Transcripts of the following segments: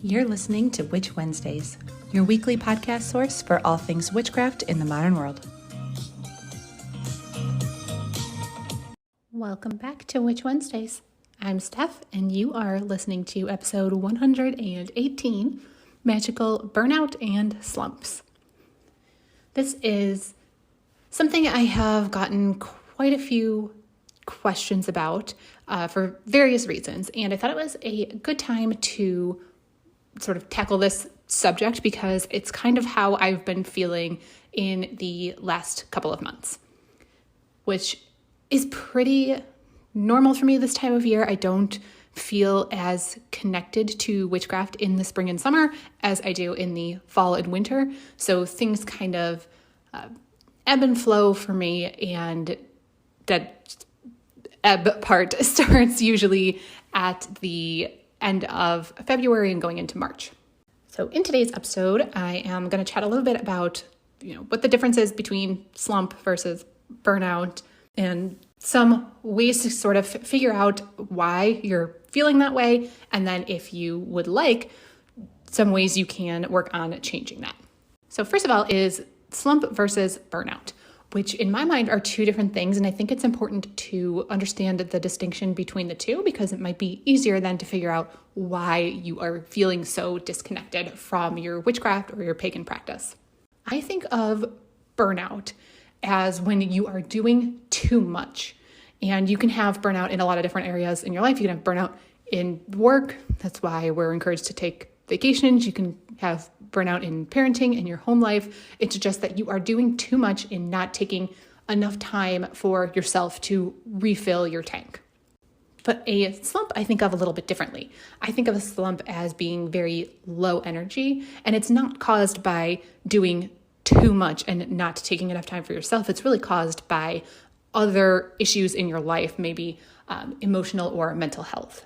You're listening to Witch Wednesdays, your weekly podcast source for all things witchcraft in the modern world. Welcome back to Witch Wednesdays. I'm Steph, and you are listening to episode 118, Magical Burnout and Slumps. This is something I have gotten quite a few questions about for various reasons, and I thought it was a good time to sort of tackle this subject because it's kind of how I've been feeling in the last couple of months, which is pretty normal for me this time of year. I don't feel as connected to witchcraft in the spring and summer as I do in the fall and winter. So things kind of ebb and flow for me, and that ebb part starts usually at the end of February and going into March. So in today's episode, I am going to chat a little bit about, what the difference is between slump versus burnout and some ways to sort of figure out why you're feeling that way. And then if you would like, some ways you can work on changing that. So first of all is slump versus burnout, which in my mind are two different things. And I think it's important to understand the distinction between the two because it might be easier then to figure out why you are feeling so disconnected from your witchcraft or your pagan practice. I think of burnout as when you are doing too much. And you can have burnout in a lot of different areas in your life. You can have burnout in work. That's why we're encouraged to take vacations. You can have burnout in parenting and your home life. It's just that you are doing too much in not taking enough time for yourself to refill your tank. But a slump I think of a little bit differently. I think of a slump as being very low energy, and it's not caused by doing too much and not taking enough time for yourself. It's really caused by other issues in your life, maybe emotional or mental health.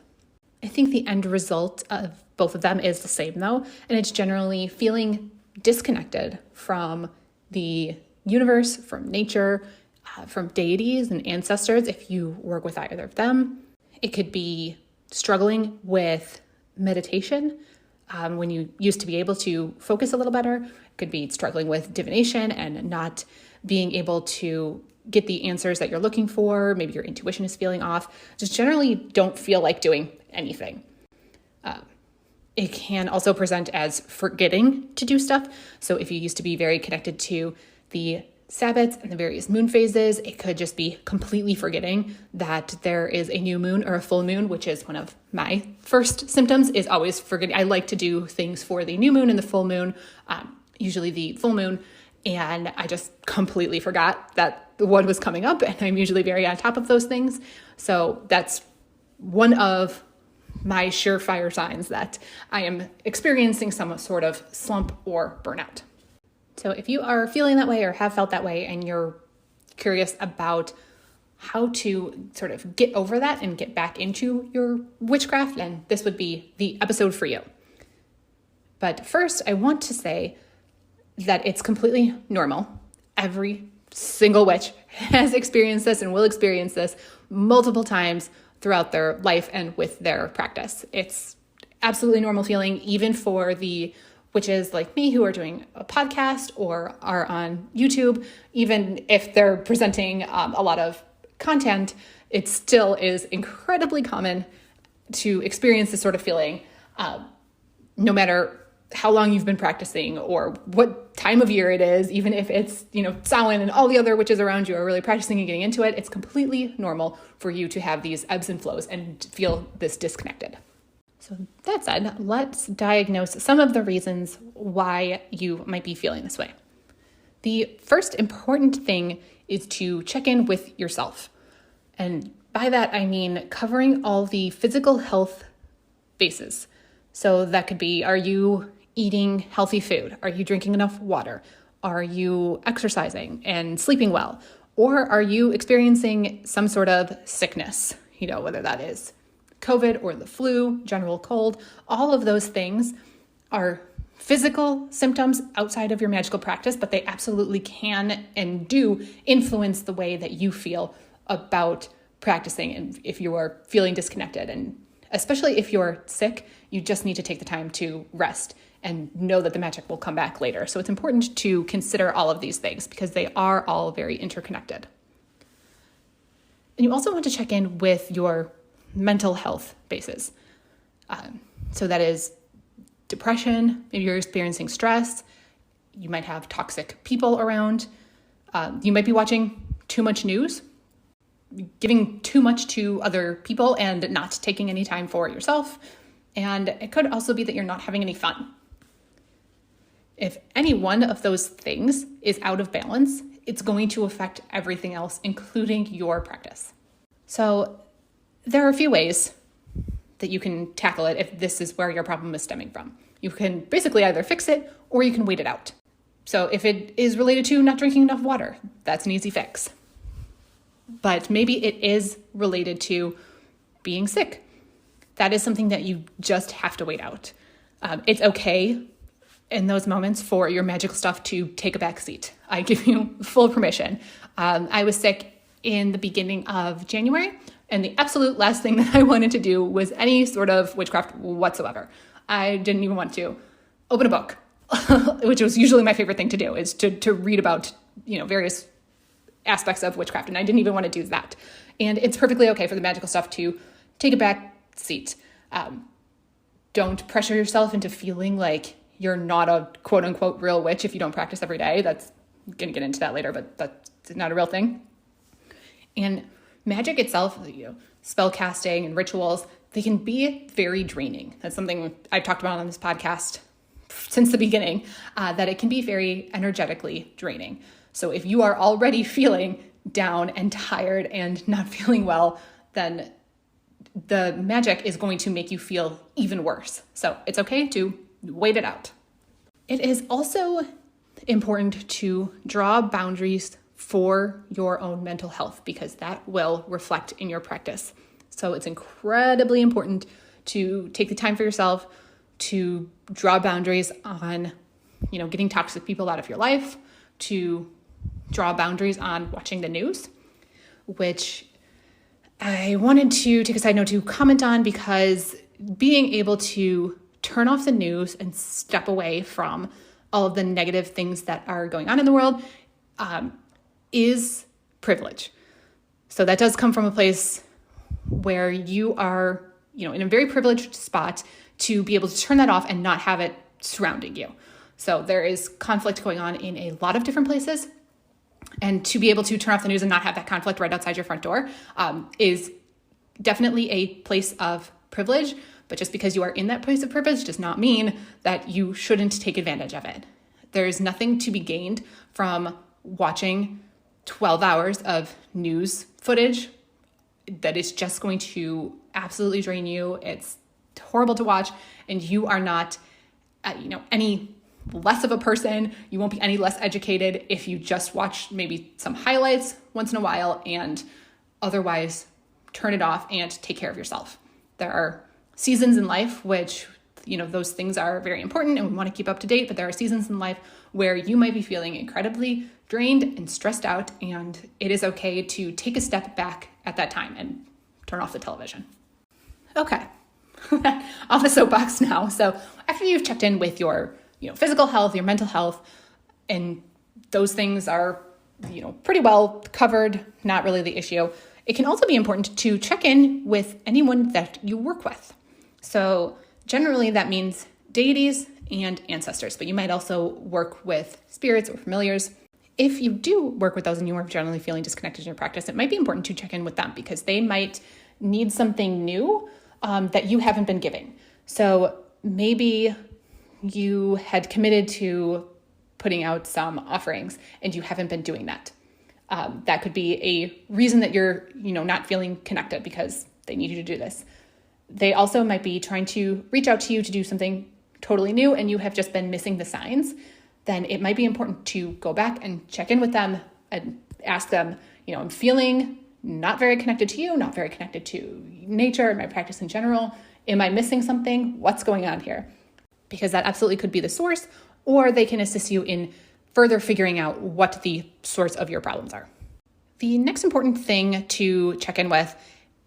I think the end result of both of them is the same though, and it's generally feeling disconnected from the universe, from nature, from deities and ancestors if you work with either of them. It could be struggling with meditation when you used to be able to focus a little better. It could be struggling with divination and not being able to get the answers that you're looking for. Maybe your intuition is feeling off. Just generally don't feel like doing anything. It can also present as forgetting to do stuff. So if you used to be very connected to the Sabbats and the various moon phases, it could just be completely forgetting that there is a new moon or a full moon, which is one of my first symptoms is always forgetting. I like to do things for the new moon and the full moon, usually the full moon. And I just completely forgot that the one was coming up, and I'm usually very on top of those things. So that's one of my surefire signs that I am experiencing some sort of slump or burnout. So if you are feeling that way or have felt that way and you're curious about how to sort of get over that and get back into your witchcraft, then this would be the episode for you. But first, I want to say that it's completely normal. Every single witch has experienced this and will experience this multiple times throughout their life and with their practice. It's absolutely normal feeling, even for the witches like me who are doing a podcast or are on YouTube. Even if they're presenting a lot of content, it still is incredibly common to experience this sort of feeling, no matter how long you've been practicing or what time of year it is, even if it's, Samhain and all the other witches around you are really practicing and getting into it, it's completely normal for you to have these ebbs and flows and feel this disconnected. So that said, let's diagnose some of the reasons why you might be feeling this way. The first important thing is to check in with yourself. And by that, I mean covering all the physical health bases. So that could be, are you eating healthy food? Are you drinking enough water? Are you exercising and sleeping well? Or are you experiencing some sort of sickness, whether that is COVID or the flu, general cold? All of those things are physical symptoms outside of your magical practice, but they absolutely can and do influence the way that you feel about practicing and if you are feeling disconnected and Especially if you're sick, you just need to take the time to rest and know that the magic will come back later. So it's important to consider all of these things because they are all very interconnected. And you also want to check in with your mental health bases. So that is depression, maybe you're experiencing stress, you might have toxic people around, you might be watching too much news, giving too much to other people and not taking any time for yourself. And it could also be that you're not having any fun. If any one of those things is out of balance, it's going to affect everything else, including your practice. So there are a few ways that you can tackle it if this is where your problem is stemming from. You can basically either fix it or you can wait it out. So if it is related to not drinking enough water, that's an easy fix. But maybe it is related to being sick. That is something that you just have to wait out. It's okay in those moments for your magical stuff to take a back seat. I give you full permission. I was sick in the beginning of January, and the absolute last thing that I wanted to do was any sort of witchcraft whatsoever. I didn't even want to open a book, which was usually my favorite thing to do, is to read about, various aspects of witchcraft, and I didn't even want to do that. And it's perfectly okay for the magical stuff to take a back seat. Don't pressure yourself into feeling like you're not a quote unquote real witch if you don't practice every day. That's going to get into that later, but that's not a real thing. And magic itself, spell casting and rituals, they can be very draining. That's something I've talked about on this podcast since the beginning, that it can be very energetically draining. So if you are already feeling down and tired and not feeling well, then the magic is going to make you feel even worse. So it's okay to wait it out. It is also important to draw boundaries for your own mental health because that will reflect in your practice. So it's incredibly important to take the time for yourself to draw boundaries on, getting toxic people out of your life, to draw boundaries on watching the news, which I wanted to take a side note to comment on because being able to turn off the news and step away from all of the negative things that are going on in the world is privilege. So that does come from a place where you are, in a very privileged spot to be able to turn that off and not have it surrounding you. So there is conflict going on in a lot of different places. And to be able to turn off the news and not have that conflict right outside your front door is definitely a place of privilege. But just because you are in that place of privilege does not mean that you shouldn't take advantage of it. There's nothing to be gained from watching 12 hours of news footage that is just going to absolutely drain you. It's horrible to watch, and you are not, any less of a person. You won't be any less educated if you just watch maybe some highlights once in a while and otherwise turn it off and take care of yourself. There are seasons in life which, those things are very important and we want to keep up to date, but there are seasons in life where you might be feeling incredibly drained and stressed out, and it is okay to take a step back at that time and turn off the television. Okay, off the soapbox now. So after you've checked in with your physical health, your mental health, and those things are, pretty well covered, not really the issue. It can also be important to check in with anyone that you work with. So generally that means deities and ancestors, but you might also work with spirits or familiars. If you do work with those and you are generally feeling disconnected in your practice, it might be important to check in with them because they might need something new that you haven't been giving. So maybe you had committed to putting out some offerings and you haven't been doing that. That could be a reason that you're, not feeling connected because they need you to do this. They also might be trying to reach out to you to do something totally new and you have just been missing the signs. Then it might be important to go back and check in with them and ask them, I'm feeling not very connected to you, not very connected to nature and my practice in general. Am I missing something? What's going on here? Because that absolutely could be the source, or they can assist you in further figuring out what the source of your problems are. The next important thing to check in with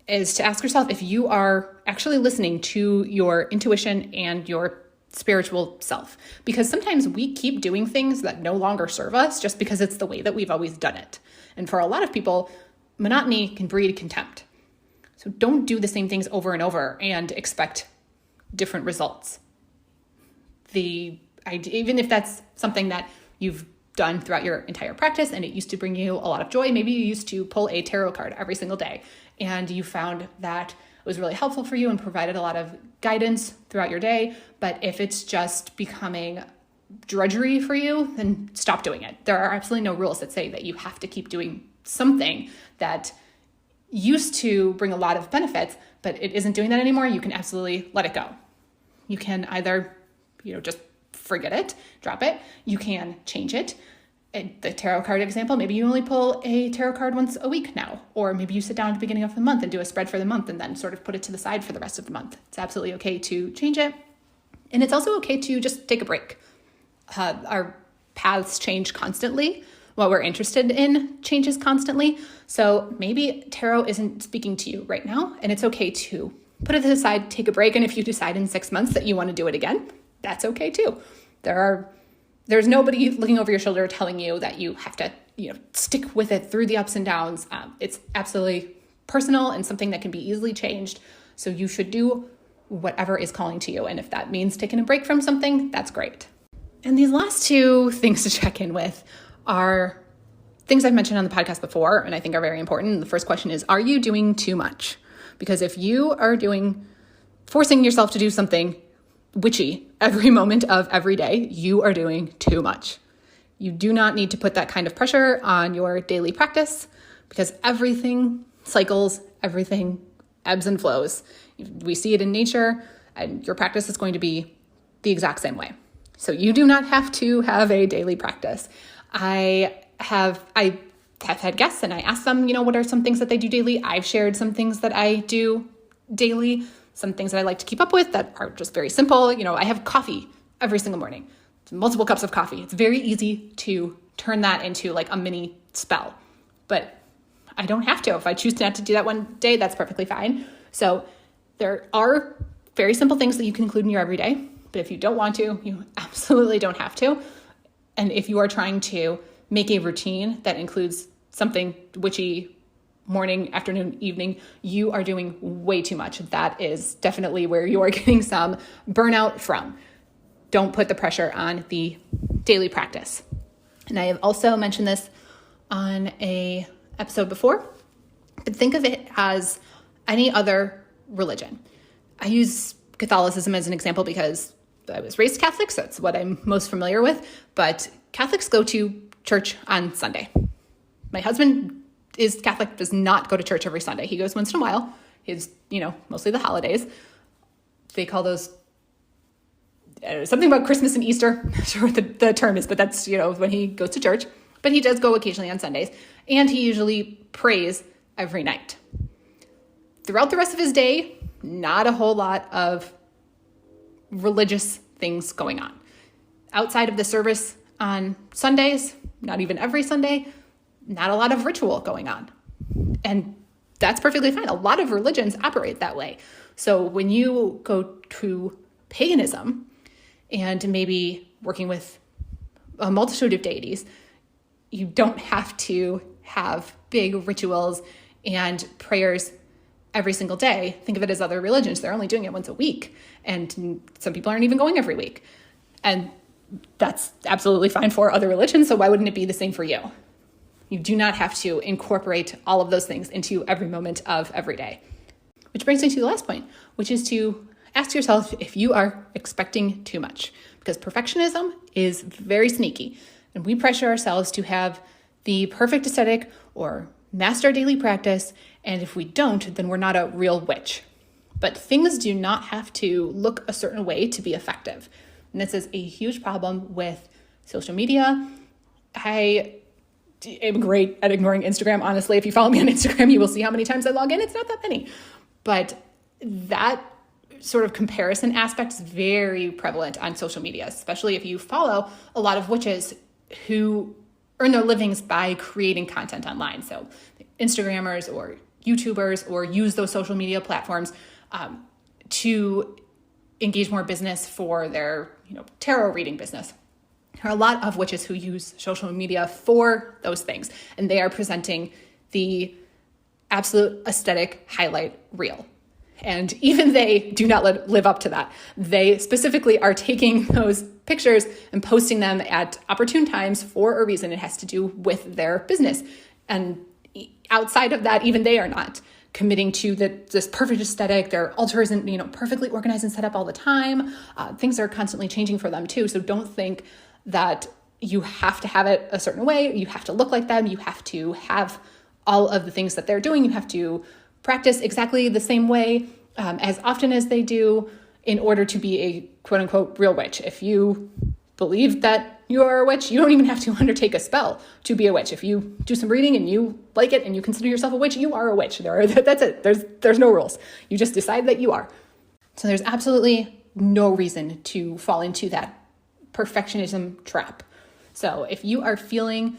is to ask yourself if you are actually listening to your intuition and your spiritual self. Because sometimes we keep doing things that no longer serve us just because it's the way that we've always done it. And for a lot of people, monotony can breed contempt. So don't do the same things over and over and expect different results. Even if that's something that you've done throughout your entire practice and it used to bring you a lot of joy, maybe you used to pull a tarot card every single day and you found that it was really helpful for you and provided a lot of guidance throughout your day. But if it's just becoming drudgery for you, then stop doing it. There are absolutely no rules that say that you have to keep doing something that used to bring a lot of benefits, but it isn't doing that anymore. You can absolutely let it go. You can either, just forget it, drop it. You can change it. The tarot card example, maybe you only pull a tarot card once a week now, or maybe you sit down at the beginning of the month and do a spread for the month and then sort of put it to the side for the rest of the month. It's absolutely okay to change it. And it's also okay to just take a break. Our paths change constantly. What we're interested in changes constantly. So maybe tarot isn't speaking to you right now, and it's okay to put it to the side, take a break. And if you decide in 6 months that you want to do it again, that's okay too. There's nobody looking over your shoulder telling you that you have to, stick with it through the ups and downs. It's absolutely personal and something that can be easily changed. So you should do whatever is calling to you. And if that means taking a break from something, that's great. And these last two things to check in with are things I've mentioned on the podcast before, and I think are very important. The first question is, are you doing too much? Because if you are forcing yourself to do something witchy every moment of every day, you are doing too much. You do not need to put that kind of pressure on your daily practice because everything cycles, everything ebbs and flows. We see it in nature, and your practice is going to be the exact same way. So you do not have to have a daily practice. I have had guests and I asked them, what are some things that they do daily? I've shared some things that I do daily, some things that I like to keep up with that are just very simple. I have coffee every single morning, multiple cups of coffee. It's very easy to turn that into like a mini spell, but I don't have to. If I choose not to do that one day, that's perfectly fine. So there are very simple things that you can include in your everyday, but if you don't want to, you absolutely don't have to. And if you are trying to make a routine that includes something witchy, morning, afternoon, evening, you are doing way too much. That is definitely where you are getting some burnout from. Don't put the pressure on the daily practice. And I have also mentioned this on a episode before, but think of it as any other religion. I use Catholicism as an example because I was raised Catholic, so that's what I'm most familiar with, but Catholics go to church on Sunday. My husband is Catholic, does not go to church every Sunday. He goes once in a while. He's, mostly the holidays. They call those something about Christmas and Easter. I'm not sure what the term is, but that's, when he goes to church. But he does go occasionally on Sundays. And he usually prays every night. Throughout the rest of his day, not a whole lot of religious things going on. Outside of the service on Sundays, not even every Sunday, not a lot of ritual going on. And that's perfectly fine. A lot of religions operate that way. So when you go to paganism and maybe working with a multitude of deities, you don't have to have big rituals and prayers every single day. Think of it as other religions. They're only doing it once a week. And some people aren't even going every week. And that's absolutely fine for other religions. So why wouldn't it be the same for you? You do not have to incorporate all of those things into every moment of every day. Which brings me to the last point, which is to ask yourself if you are expecting too much. Because perfectionism is very sneaky. And we pressure ourselves to have the perfect aesthetic or master our daily practice. And if we don't, then we're not a real witch. But things do not have to look a certain way to be effective. And this is a huge problem with social media. I am great at ignoring Instagram. Honestly, if you follow me on Instagram, you will see how many times I log in. It's not that many. But that sort of comparison aspect is very prevalent on social media, especially if you follow a lot of witches who earn their livings by creating content online. So Instagrammers or YouTubers or use those social media platforms to engage more business for their, tarot reading business. There are a lot of witches who use social media for those things, and they are presenting the absolute aesthetic highlight reel. And even they do not live up to that. They specifically are taking those pictures and posting them at opportune times for a reason. It has to do with their business. And outside of that, even they are not committing to this perfect aesthetic. Their altar isn't, perfectly organized and set up all the time. Things are constantly changing for them too. So don't think that you have to have it a certain way. You have to look like them. You have to have all of the things that they're doing. You have to practice exactly the same way as often as they do in order to be a quote unquote real witch. If you believe that you are a witch, you don't even have to undertake a spell to be a witch. If you do some reading and you like it and you consider yourself a witch, you are a witch. That's it. There's no rules. You just decide that you are. So there's absolutely no reason to fall into that perfectionism trap. So if you are feeling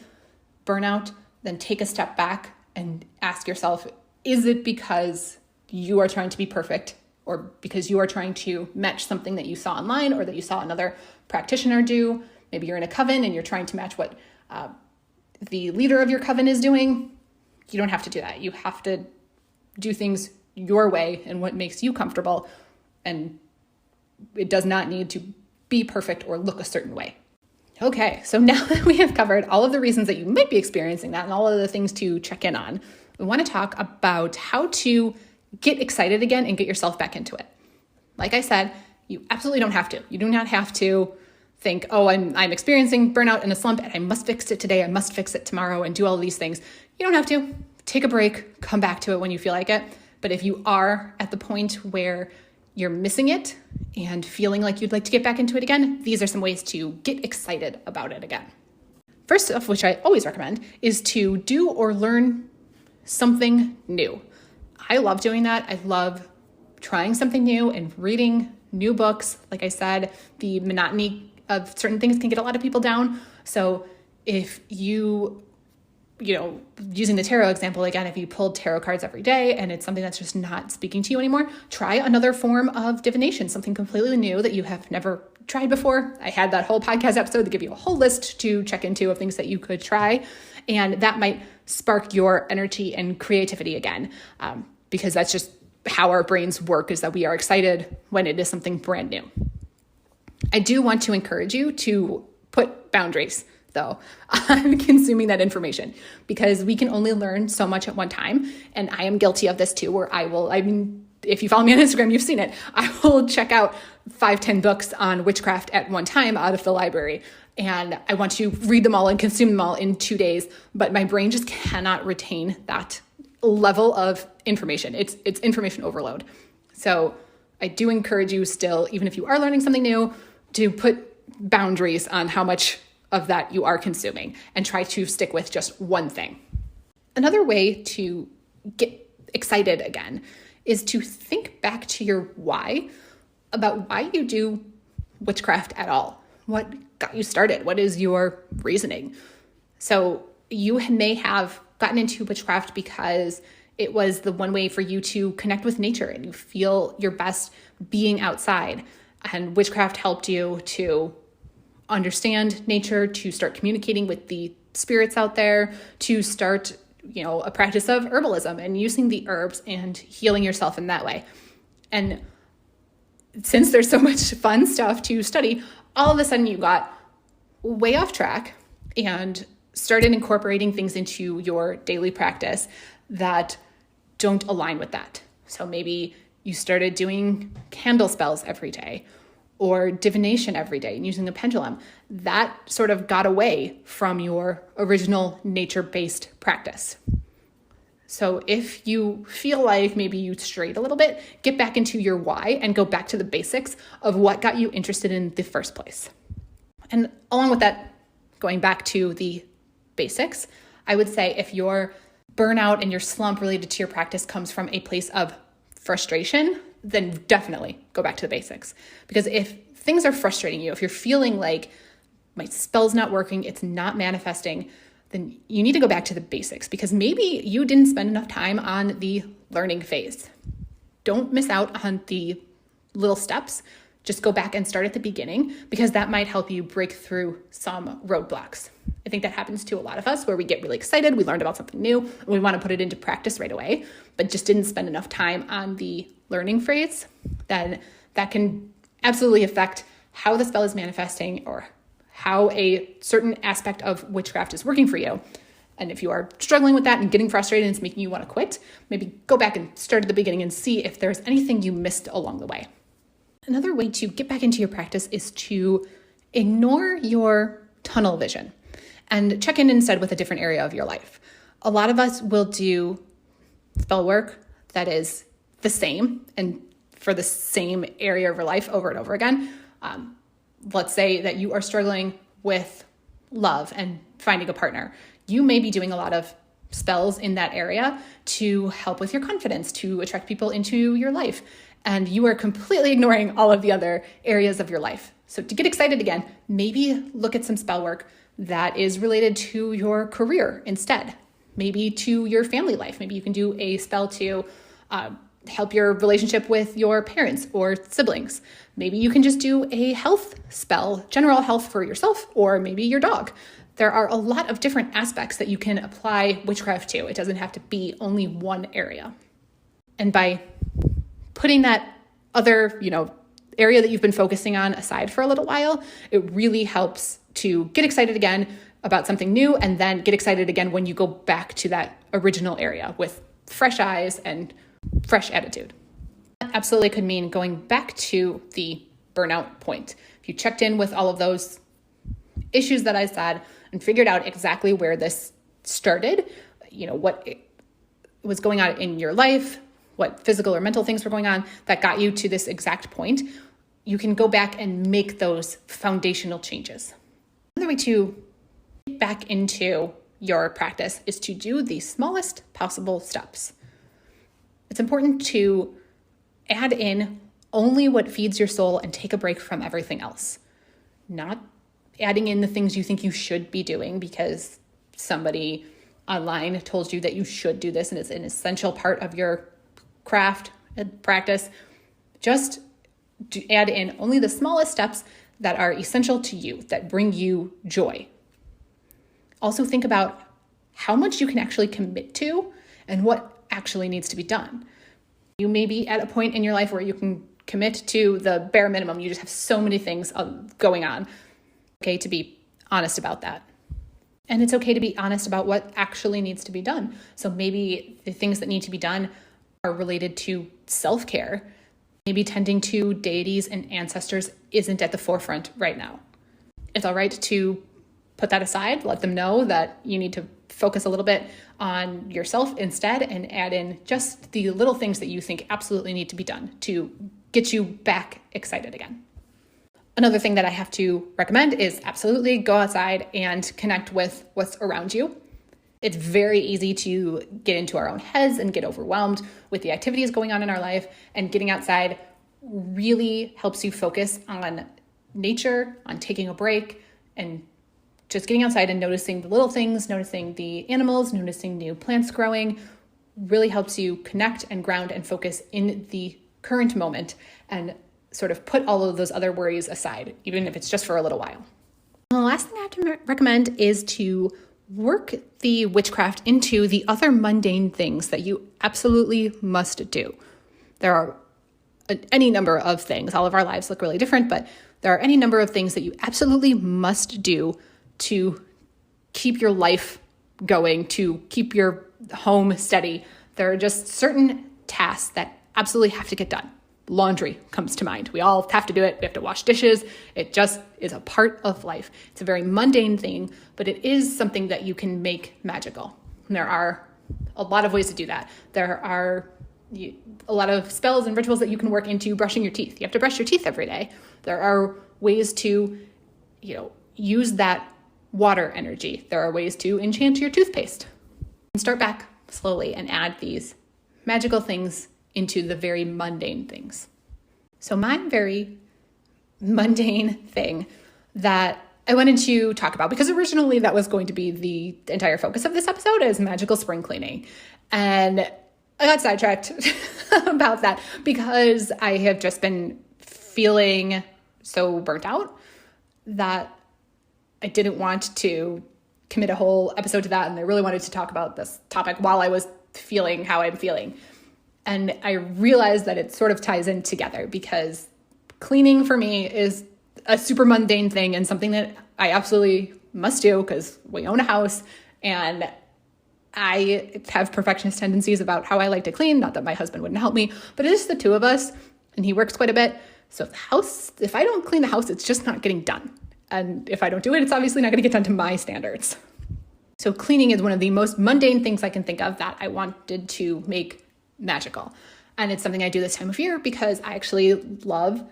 burnout, then take a step back and ask yourself, is it because you are trying to be perfect, or because you are trying to match something that you saw online or that you saw another practitioner do? Maybe you're in a coven and you're trying to match what the leader of your coven is doing. You don't have to do that. You have to do things your way and what makes you comfortable. And it does not need to be perfect or look a certain way. Okay, so now that we have covered all of the reasons that you might be experiencing that and all of the things to check in on, we want to talk about how to get excited again and get yourself back into it. Like I said, you absolutely don't have to. You do not have to think, oh, I'm experiencing burnout and a slump and I must fix it today, I must fix it tomorrow and do all of these things. You don't have to. Take a break, come back to it when you feel like it. But if you are at the point where you're missing it and feeling like you'd like to get back into it again, these are some ways to get excited about it again. First of which I always recommend is to do or learn something new. I love doing that. I love trying something new and reading new books. Like I said, the monotony of certain things can get a lot of people down. So if you using the tarot example again, if you pulled tarot cards every day and it's something that's just not speaking to you anymore, try another form of divination, something completely new that you have never tried before. I had that whole podcast episode to give you a whole list to check into of things that you could try. And that might spark your energy and creativity again, because that's just how our brains work, is that we are excited when it is something brand new. I do want to encourage you to put boundaries, though, on consuming that information, because we can only learn so much at one time. And I am guilty of this too, where if you follow me on Instagram, you've seen it. I will check out 5-10 books on witchcraft at one time out of the library. And I want to read them all and consume them all in 2 days, but my brain just cannot retain that level of information. It's information overload. So I do encourage you still, even if you are learning something new, to put boundaries on how much of that you are consuming and try to stick with just one thing. Another way to get excited again is to think back to your why, about why you do witchcraft at all. What got you started? What is your reasoning? So you may have gotten into witchcraft because it was the one way for you to connect with nature and you feel your best being outside. And witchcraft helped you to understand nature, to start communicating with the spirits out there, to start, a practice of herbalism and using the herbs and healing yourself in that way. And since there's so much fun stuff to study, all of a sudden you got way off track and started incorporating things into your daily practice that don't align with that. So maybe you started doing candle spells every day or divination every day and using a pendulum. That sort of got away from your original nature-based practice. So if you feel like maybe you strayed a little bit, get back into your why and go back to the basics of what got you interested in the first place. And along with that, going back to the basics, I would say if your burnout and your slump related to your practice comes from a place of frustration, then definitely go back to the basics. Because if things are frustrating you, if you're feeling like my spell's not working, it's not manifesting, then you need to go back to the basics, because maybe you didn't spend enough time on the learning phase. Don't miss out on the little steps. Just go back and start at the beginning, because that might help you break through some roadblocks. I think that happens to a lot of us, where we get really excited, we learned about something new, and we want to put it into practice right away, but just didn't spend enough time on the learning phase. Then that can absolutely affect how the spell is manifesting, or how a certain aspect of witchcraft is working for you. And if you are struggling with that and getting frustrated and it's making you want to quit, maybe go back and start at the beginning and see if there's anything you missed along the way. Another way to get back into your practice is to ignore your tunnel vision and check in instead with a different area of your life. A lot of us will do spell work that is the same and for the same area of your life over and over again. Let's say that you are struggling with love and finding a partner. You may be doing a lot of spells in that area to help with your confidence, to attract people into your life. And you are completely ignoring all of the other areas of your life. So to get excited again, maybe look at some spell work that is related to your career instead, maybe to your family life. Maybe you can do a spell to help your relationship with your parents or siblings. Maybe you can just do a health spell, general health for yourself, or maybe your dog. There are a lot of different aspects that you can apply witchcraft to. It doesn't have to be only one area. And by putting that other, area that you've been focusing on aside for a little while, it really helps to get excited again about something new, and then get excited again when you go back to that original area with fresh eyes and fresh attitude. That absolutely could mean going back to the burnout point. If you checked in with all of those issues that I said and figured out exactly where this started, what was going on in your life, what physical or mental things were going on that got you to this exact point, you can go back and make those foundational changes. Another way to get back into your practice is to do the smallest possible steps. It's important to add in only what feeds your soul and take a break from everything else. Not adding in the things you think you should be doing because somebody online told you that you should do this and it's an essential part of your craft and practice. Just add in only the smallest steps that are essential to you, that bring you joy. Also think about how much you can actually commit to and what actually needs to be done. You may be at a point in your life where you can commit to the bare minimum. You just have so many things going on. Okay, to be honest about that. And it's okay to be honest about what actually needs to be done. So maybe the things that need to be done are related to self-care. Maybe tending to deities and ancestors isn't at the forefront right now. It's all right to put that aside, let them know that you need to focus a little bit on yourself instead and add in just the little things that you think absolutely need to be done to get you back excited again. Another thing that I have to recommend is absolutely go outside and connect with what's around you. It's very easy to get into our own heads and get overwhelmed with the activities going on in our life, and getting outside really helps you focus on nature, on taking a break, and just getting outside and noticing the little things, noticing the animals, noticing new plants growing, really helps you connect and ground and focus in the current moment and sort of put all of those other worries aside, even if it's just for a little while. And the last thing I have to recommend is to work the witchcraft into the other mundane things that you absolutely must do. There are any number of things. All of our lives look really different, but there are any number of things that you absolutely must do to keep your life going, to keep your home steady. There are just certain tasks that absolutely have to get done. Laundry comes to mind. We all have to do it. We have to wash dishes. It just is a part of life. It's a very mundane thing, but it is something that you can make magical. And there are a lot of ways to do that. There are a lot of spells and rituals that you can work into brushing your teeth. You have to brush your teeth every day. There are ways to, use that water energy. There are ways to enchant your toothpaste. And start back slowly and add these magical things into the very mundane things. So my very mundane thing that I wanted to talk about, because originally that was going to be the entire focus of this episode, is magical spring cleaning. And I got sidetracked about that because I have just been feeling so burnt out that I didn't want to commit a whole episode to that. And I really wanted to talk about this topic while I was feeling how I'm feeling. And I realized that it sort of ties in together, because cleaning for me is a super mundane thing and something that I absolutely must do because we own a house and I have perfectionist tendencies about how I like to clean. Not that my husband wouldn't help me, but it's just the two of us and he works quite a bit. So if I don't clean the house, it's just not getting done. And if I don't do it, it's obviously not going to get done to my standards. So cleaning is one of the most mundane things I can think of that I wanted to make magical. And it's something I do this time of year because I actually love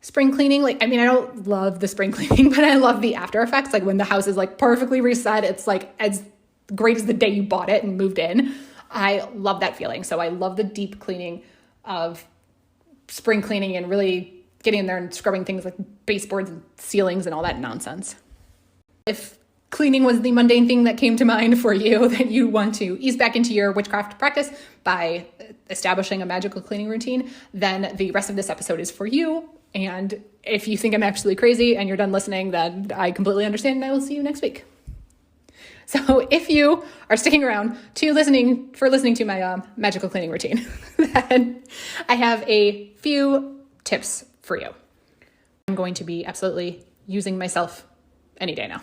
spring cleaning. I don't love the spring cleaning, but I love the after effects. Like when the house is perfectly reset, it's as great as the day you bought it and moved in. I love that feeling. So I love the deep cleaning of spring cleaning and really getting in there and scrubbing things like baseboards and ceilings and all that nonsense. If cleaning was the mundane thing that came to mind for you, that you want to ease back into your witchcraft practice by establishing a magical cleaning routine, then the rest of this episode is for you. And if you think I'm absolutely crazy and you're done listening, then I completely understand and I will see you next week. So if you are sticking around to listening to my magical cleaning routine, then I have a few tips for you. I'm going to be absolutely using myself any day now.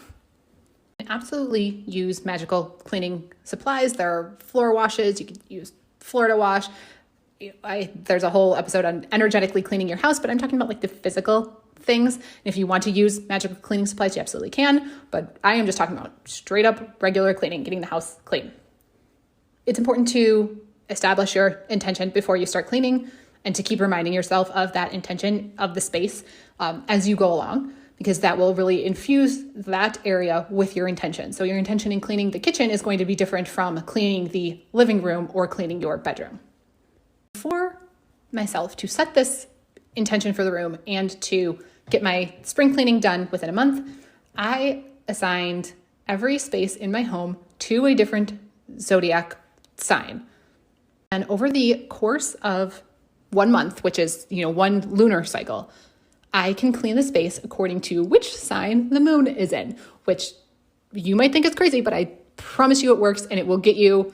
I absolutely use magical cleaning supplies. There are floor washes. You can use Florida wash. There's a whole episode on energetically cleaning your house, but I'm talking about the physical things. And if you want to use magical cleaning supplies, you absolutely can. But I am just talking about straight up regular cleaning, getting the house clean. It's important to establish your intention before you start cleaning and to keep reminding yourself of that intention of the space as you go along, because that will really infuse that area with your intention. So your intention in cleaning the kitchen is going to be different from cleaning the living room or cleaning your bedroom. For myself to set this intention for the room and to get my spring cleaning done within a month, I assigned every space in my home to a different zodiac sign. And over the course of 1 month, which is, one lunar cycle, I can clean the space according to which sign the moon is in, which you might think is crazy, but I promise you it works and it will get you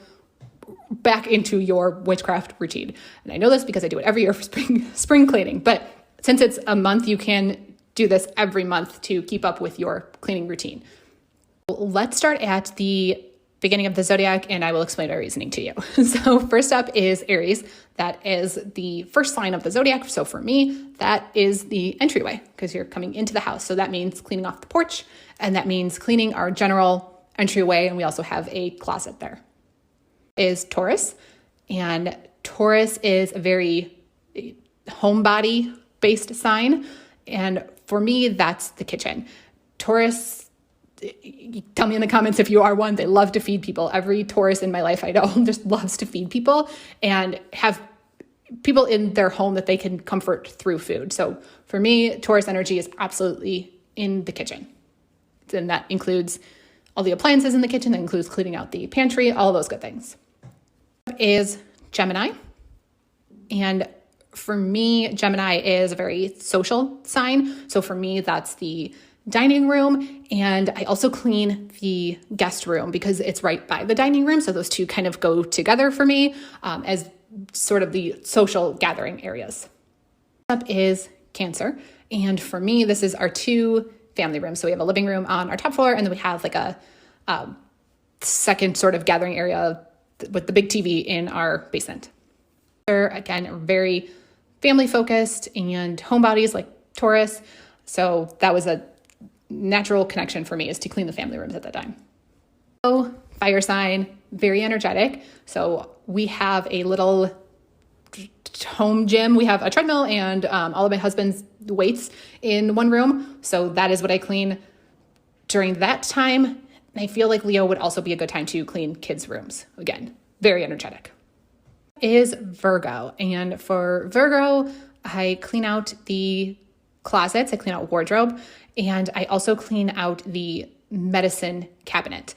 back into your witchcraft routine. And I know this because I do it every year for spring cleaning. But since it's a month, you can do this every month to keep up with your cleaning routine. Let's start at the beginning of the zodiac and I will explain our reasoning to you. So first up is Aries. That is the first sign of the zodiac. So for me, that is the entryway because you're coming into the house. So that means cleaning off the porch and that means cleaning our general entryway. And we also have a closet there. Is Taurus, and Taurus is a very homebody based sign, and for me that's the kitchen. Taurus, tell me in the comments if you are one. They love to feed people. Every Taurus in my life I know just loves to feed people and have people in their home that they can comfort through food. So for me, Taurus energy is absolutely in the kitchen, and that includes all the appliances in the kitchen. That includes cleaning out the pantry, all those good things. Is Gemini. And for me, Gemini is a very social sign. So for me, that's the dining room. And I also clean the guest room because it's right by the dining room. So those two kind of go together for me as sort of the social gathering areas. Up is Cancer. And for me, this is our two family rooms. So we have a living room on our top floor, and then we have a second sort of gathering area with the big TV in our basement. They're, again, very family focused and homebodies like Taurus. So that was a natural connection for me, is to clean the family rooms at that time. So fire sign, very energetic. So we have a little home gym. We have a treadmill and all of my husband's weights in one room. So that is what I clean during that time. And I feel like Leo would also be a good time to clean kids' rooms. Again, very energetic. Is Virgo. And for Virgo, I clean out the closets, I clean out wardrobe, and I also clean out the medicine cabinet.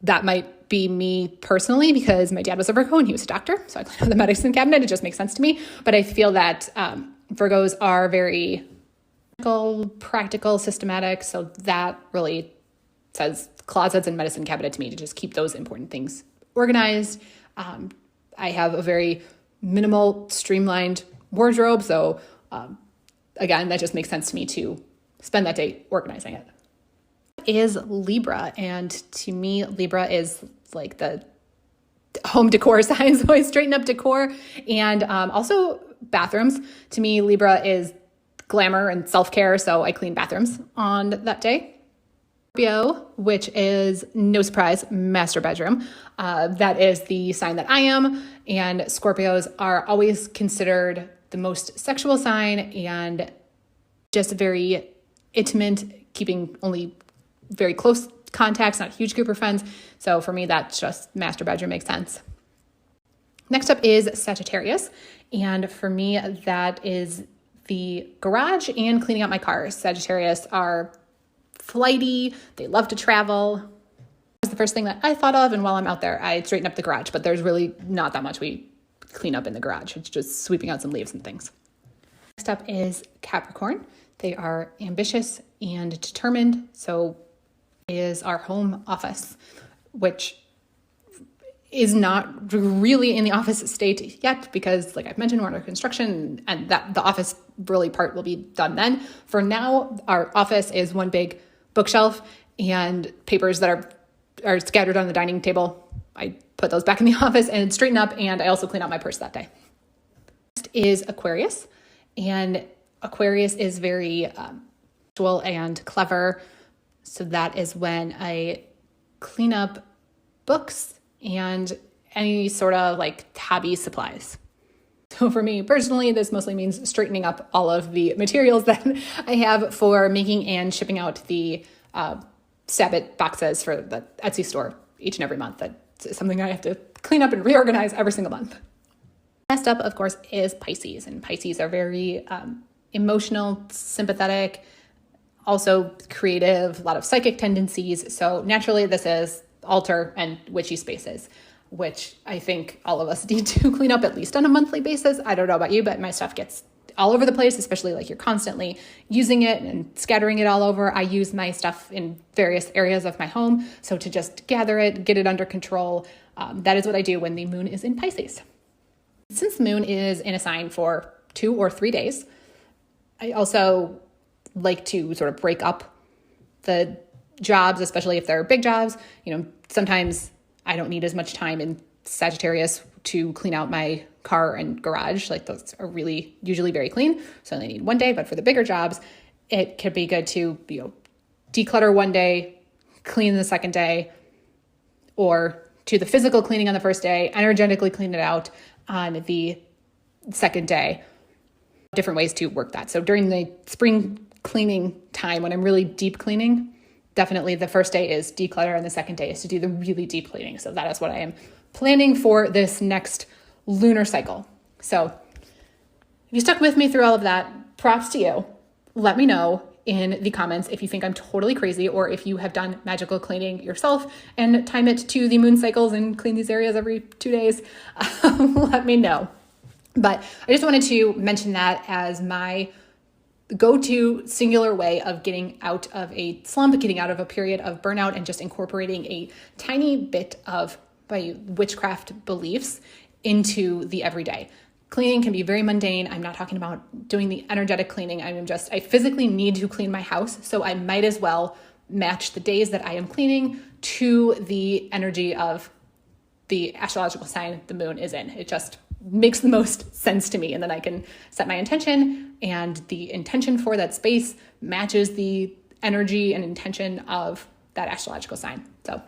That might be me personally because my dad was a Virgo and he was a doctor. So I clean out the medicine cabinet. It just makes sense to me. But I feel that Virgos are very practical, systematic. So that really says closets and medicine cabinet to me, to just keep those important things organized. I have a very minimal, streamlined wardrobe. So again, that just makes sense to me to spend that day organizing it. Is Libra, and to me Libra is like the home decor sign, so I straighten up decor and also bathrooms. To me Libra is glamour and self-care, so I clean bathrooms on that day. Scorpio, which is no surprise, master bedroom. That is the sign that I am, and Scorpios are always considered the most sexual sign and just very intimate, keeping only very close contacts, not a huge group of friends. So for me, that's just master bedroom makes sense. Next up is Sagittarius. And for me, that is the garage and cleaning out my car. Sagittarius are flighty. They love to travel. That's the first thing that I thought of. And while I'm out there, I straighten up the garage, but there's really not that much we clean up in the garage. It's just sweeping out some leaves and things. Next up is Capricorn. They are ambitious and determined. So is our home office, which is not really in the office state yet because, like I've mentioned, we're under construction and that the office really part will be done then. For now, our office is one big bookshelf and papers that are scattered on the dining table. I put those back in the office and straighten up, and I also clean out my purse that day. Next is Aquarius, and Aquarius is very visual and clever. So that is when I clean up books and any sort of like hobby supplies. So for me personally, this mostly means straightening up all of the materials that I have for making and shipping out the Sabbath boxes for the Etsy store each and every month. That's something I have to clean up and reorganize every single month. Last up, of course, is Pisces. And Pisces are very emotional, sympathetic, also creative, a lot of psychic tendencies. So naturally, this is altar and witchy spaces, which I think all of us need to clean up at least on a monthly basis. I don't know about you, but my stuff gets all over the place, especially like you're constantly using it and scattering it all over. I use my stuff in various areas of my home. So to just gather it, get it under control, that is what I do when the moon is in Pisces. Since the moon is in a sign for 2 or 3 days, I also like to sort of break up the jobs, especially if they're big jobs. You know, sometimes I don't need as much time in Sagittarius to clean out my car and garage. Like those are really usually very clean. So I only need one day, but for the bigger jobs, it could be good to, declutter one day, clean the second day, or do the physical cleaning on the first day, energetically clean it out on the second day. Different ways to work that. So during the spring cleaning time, when I'm really deep cleaning, definitely the first day is declutter and the second day is to do the really deep cleaning. So that is what I am planning for this next lunar cycle. So if you stuck with me through all of that, props to you. Let me know in the comments if you think I'm totally crazy or if you have done magical cleaning yourself and time it to the moon cycles and clean these areas every 2 days. Let me know. But I just wanted to mention that as my go-to singular way of getting out of a slump, getting out of a period of burnout, and just incorporating a tiny bit of my witchcraft beliefs into the everyday. Cleaning can be very mundane. I'm not talking about doing the energetic cleaning. I physically need to clean my house, so I might as well match the days that I am cleaning to the energy of the astrological sign the moon is in. It just makes the most sense to me. And then I can set my intention, and the intention for that space matches the energy and intention of that astrological sign. So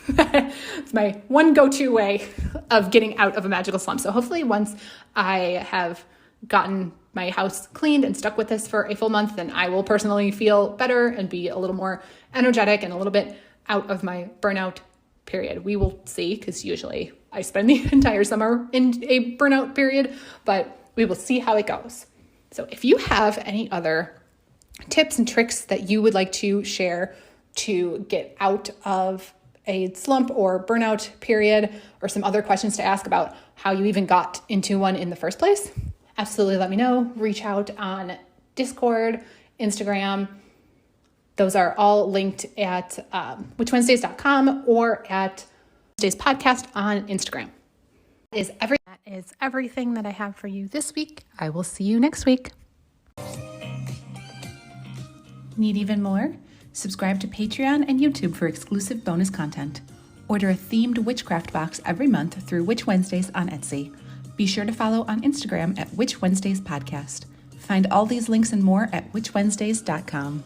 it's my one go-to way of getting out of a magical slump. So hopefully once I have gotten my house cleaned and stuck with this for a full month, then I will personally feel better and be a little more energetic and a little bit out of my burnout period. We will see, because usually I spend the entire summer in a burnout period, but we will see how it goes. So if you have any other tips and tricks that you would like to share to get out of a slump or burnout period, or some other questions to ask about how you even got into one in the first place, absolutely let me know. Reach out on Discord, Instagram. Those are all linked at witchwednesdays.com or at Wednesdays Podcast on Instagram. That is everything that I have for you this week. I will see you next week. Need even more? Subscribe to Patreon and YouTube for exclusive bonus content. Order a themed witchcraft box every month through Witch Wednesdays on Etsy. Be sure to follow on Instagram at Witch Wednesdays Podcast. Find all these links and more at witchwednesdays.com.